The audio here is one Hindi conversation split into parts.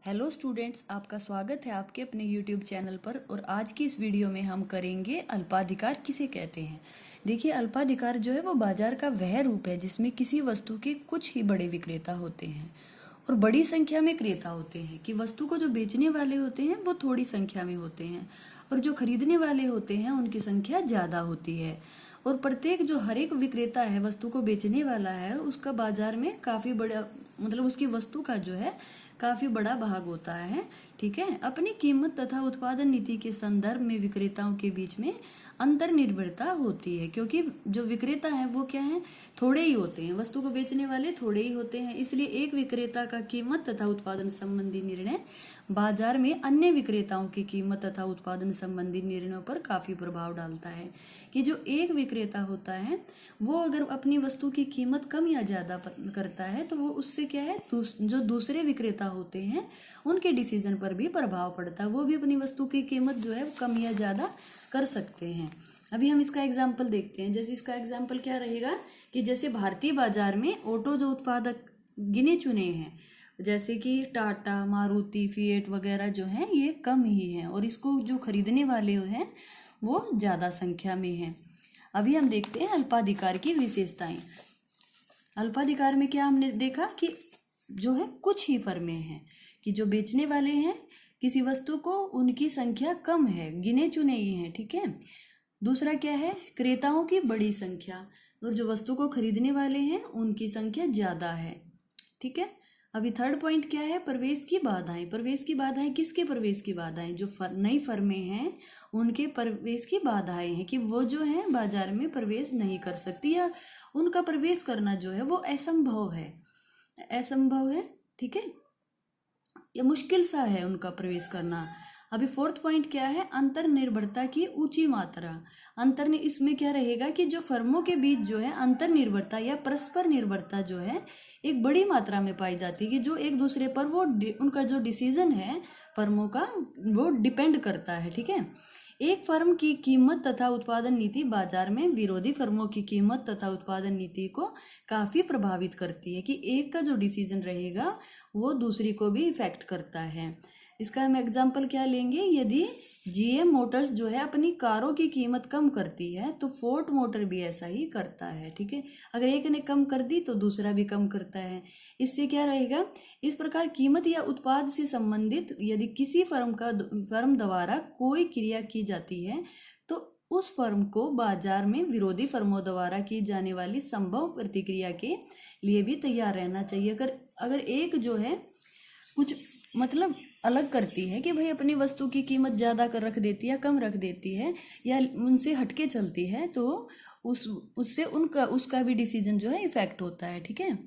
हेलो स्टूडेंट्स, आपका स्वागत है आपके अपने यूट्यूब चैनल पर। और आज की इस वीडियो में हम करेंगे अल्पाधिकार किसे कहते हैं। देखिए, अल्पाधिकार जो है वो बाजार का वह रूप है जिसमें किसी वस्तु के कुछ ही बड़े विक्रेता होते हैं और बड़ी संख्या में क्रेता होते हैं। कि वस्तु को जो बेचने वाले होते हैं वो थोड़ी संख्या में होते हैं और जो खरीदने वाले होते हैं उनकी संख्या ज़्यादा होती है। और प्रत्येक जो हर एक विक्रेता है, वस्तु को बेचने वाला है, उसका बाजार में काफ़ी बड़ा उसकी वस्तु का जो है काफी बड़ा भाग होता है। ठीक है। अपनी कीमत तथा उत्पादन नीति के संदर्भ में विक्रेताओं के बीच में अंतर्निर्भरता होती है, क्योंकि जो विक्रेता हैं वो क्या है, थोड़े ही होते हैं। वस्तु को बेचने वाले थोड़े ही होते हैं, इसलिए एक विक्रेता का कीमत तथा उत्पादन संबंधी निर्णय बाजार में अन्य विक्रेताओं की कीमत तथा उत्पादन संबंधी निर्णयों पर काफी प्रभाव डालता है। कि जो एक विक्रेता होता है वो अगर अपनी वस्तु की कीमत कम या ज्यादा करता है तो वो उससे क्या है, जो दूसरे विक्रेता होते हैं उनके डिसीजन पर भी प्रभाव पड़ता है। वो भी अपनी वस्तु की कीमत जो है कम या ज्यादा कर सकते हैं। अभी हम इसका एग्जाम्पल देखते हैं। जैसे इसका एग्जाम्पल क्या रहेगा कि जैसे भारतीय बाजार में ऑटो जो उत्पादक गिने चुने हैं, जैसे कि टाटा, मारुति, फिएट वगैरह जो हैं ये कम ही हैं और इसको जो खरीदने वाले हैं वो ज़्यादा संख्या में हैं। अभी हम देखते हैं अल्पाधिकार की विशेषताएं। अल्पाधिकार में क्या हमने देखा कि जो है कुछ ही फर्में हैं, कि जो बेचने वाले हैं किसी वस्तु को उनकी संख्या कम है, गिने चुने ही हैं। ठीक है। दूसरा क्या है, क्रेताओं की बड़ी संख्या, और जो वस्तु को खरीदने वाले हैं उनकी संख्या ज़्यादा है। ठीक है। अभी थर्ड पॉइंट क्या है, प्रवेश की बाधाएं। प्रवेश की बाधाएं किसके प्रवेश की बाधाएं, जो नई फर्में हैं उनके प्रवेश की बाधाएं हैं, कि वो जो है बाजार में प्रवेश नहीं कर सकती या उनका प्रवेश करना जो है वो असंभव है। असंभव है। ठीक है, या मुश्किल सा है उनका प्रवेश करना। अभी फोर्थ पॉइंट क्या है, अंतर्निर्भरता की ऊंची मात्रा। इसमें क्या रहेगा कि जो फर्मों के बीच जो है अंतर्निर्भरता या परस्पर निर्भरता जो है एक बड़ी मात्रा में पाई जाती है, कि जो एक दूसरे पर वो उनका जो डिसीजन है फर्मों का वो डिपेंड करता है। ठीक है। एक फर्म की कीमत तथा उत्पादन नीति बाजार में विरोधी फर्मों की कीमत तथा उत्पादन नीति को काफी प्रभावित करती है, कि एक का जो डिसीजन रहेगा वो दूसरी को भी इफेक्ट करता है। इसका हम एग्जाम्पल क्या लेंगे, यदि जीएम मोटर्स जो है अपनी कारों की कीमत कम करती है तो फोर्ड मोटर भी ऐसा ही करता है। ठीक है। अगर एक ने कम कर दी तो दूसरा भी कम करता है। इससे क्या रहेगा, इस प्रकार कीमत या उत्पाद से संबंधित यदि किसी फर्म द्वारा कोई क्रिया की जाती है तो उस फर्म को बाजार में विरोधी फर्मों द्वारा की जाने वाली संभव प्रतिक्रिया के लिए भी तैयार रहना चाहिए। अगर एक जो है कुछ अलग करती है, कि भाई अपनी वस्तु की कीमत ज़्यादा कर रख देती है, कम रख देती है, या उनसे हटके चलती है, तो उससे उसका भी डिसीजन जो है इफेक्ट होता है। ठीक है।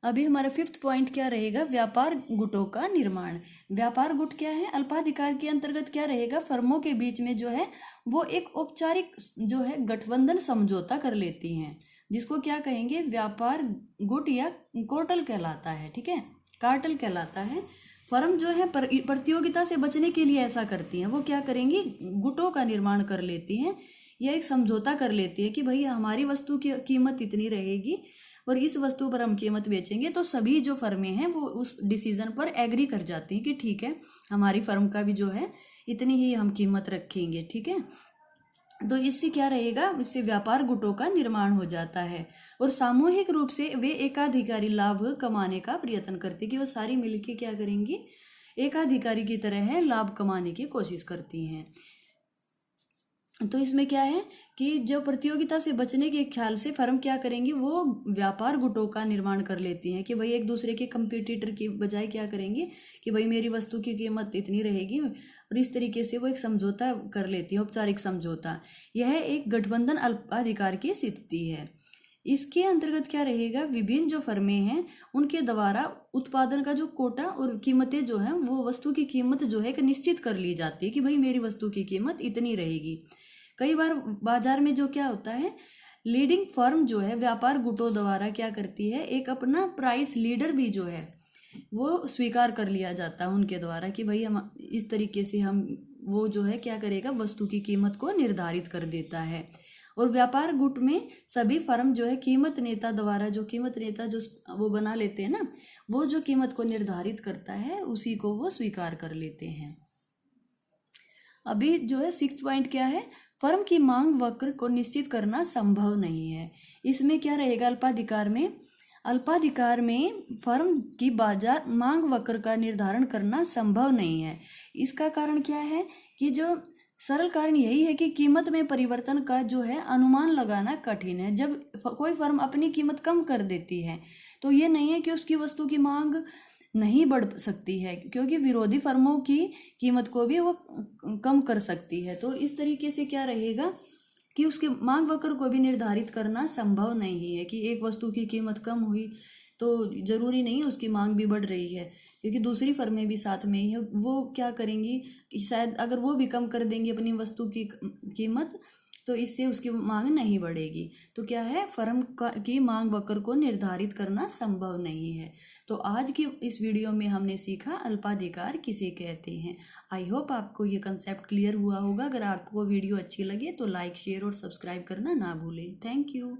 अभी हमारा फिफ्थ पॉइंट क्या रहेगा, व्यापार गुटों का निर्माण। व्यापार गुट क्या है, अल्पाधिकार के अंतर्गत क्या रहेगा, फर्मों के बीच में जो है वो एक औपचारिक जो है गठबंधन समझौता कर लेती हैं, जिसको क्या कहेंगे, व्यापार गुट या कोर्टल कहलाता है। ठीक है, कार्टल कहलाता है। फर्म जो है प्रतियोगिता से बचने के लिए ऐसा करती हैं, वो क्या करेंगी, गुटों का निर्माण कर लेती हैं या एक समझौता कर लेती है, कि भाई हमारी वस्तु की कीमत इतनी रहेगी और इस वस्तु पर हम कीमत बेचेंगे, तो सभी जो फर्में हैं वो उस डिसीजन पर एग्री कर जाती हैं कि ठीक है, हमारी फर्म का भी जो है इतनी ही हम कीमत रखेंगे। ठीक है। तो इससे क्या रहेगा, इससे व्यापार गुटों का निर्माण हो जाता है और सामूहिक रूप से वे एकाधिकारी लाभ कमाने का प्रयत्न करती, कि वो सारी मिलके क्या करेंगी, एकाधिकारी की तरह है लाभ कमाने की कोशिश करती हैं। तो इसमें क्या है कि जो प्रतियोगिता से बचने के ख्याल से फर्म क्या करेंगी, वो व्यापार गुटों का निर्माण कर लेती हैं, कि भाई एक दूसरे के कंपटीटर की बजाय क्या करेंगे, कि भाई मेरी वस्तु की कीमत इतनी रहेगी, और इस तरीके से वो एक समझौता कर लेती है, औपचारिक समझौता। यह एक गठबंधन अल्पाधिकार की स्थिति है। इसके अंतर्गत क्या रहेगा, विभिन्न जो फर्में हैं उनके द्वारा उत्पादन का जो कोटा और कीमतें जो हैं, वो वस्तु की कीमत जो है निश्चित कर ली जाती है, कि भाई मेरी वस्तु की कीमत इतनी रहेगी। कई बार बाजार में जो क्या होता है, लीडिंग फर्म जो है व्यापार गुटों द्वारा क्या करती है, एक अपना प्राइस लीडर भी जो है वो स्वीकार कर लिया जाता है उनके द्वारा, कि भाई हम इस तरीके से हम वो जो है क्या करेगा, वस्तु की कीमत को निर्धारित कर देता है। और व्यापार गुट में सभी फर्म जो है कीमत नेता द्वारा, जो कीमत नेता जो वो बना लेते हैं ना, वो जो कीमत को निर्धारित करता है उसी को वो स्वीकार कर लेते हैं। अभी जो है 6 पॉइंट क्या है, फर्म की मांग वक्र को निश्चित करना संभव नहीं है। इसमें क्या रहेगा, अल्पाधिकार में फर्म की बाजार मांग वक्र का निर्धारण करना संभव नहीं है। इसका कारण क्या है कि जो सरल कारण यही है कि कीमत में परिवर्तन का जो है अनुमान लगाना कठिन है। जब कोई फर्म अपनी कीमत कम कर देती है तो ये नहीं है कि उसकी वस्तु की मांग नहीं बढ़ सकती है, क्योंकि विरोधी फर्मों की कीमत को भी वो कम कर सकती है। तो इस तरीके से क्या रहेगा कि उसके मांग वक्र को भी निर्धारित करना संभव नहीं है कि एक वस्तु की कीमत कम हुई तो जरूरी नहीं है उसकी मांग भी बढ़ रही है, क्योंकि दूसरी फर्में भी साथ में ही है, वो क्या करेंगी कि शायद अगर वो भी कम कर देंगी अपनी वस्तु की कीमत तो इससे उसकी मांग नहीं बढ़ेगी। तो क्या है, फर्म की मांग वक्र को निर्धारित करना संभव नहीं है। तो आज की इस वीडियो में हमने सीखा अल्पाधिकार किसे कहते हैं। आई होप आपको ये कंसेप्ट क्लियर हुआ होगा। अगर आपको वीडियो अच्छी लगे तो लाइक, शेयर और सब्सक्राइब करना ना भूलें। Thank you.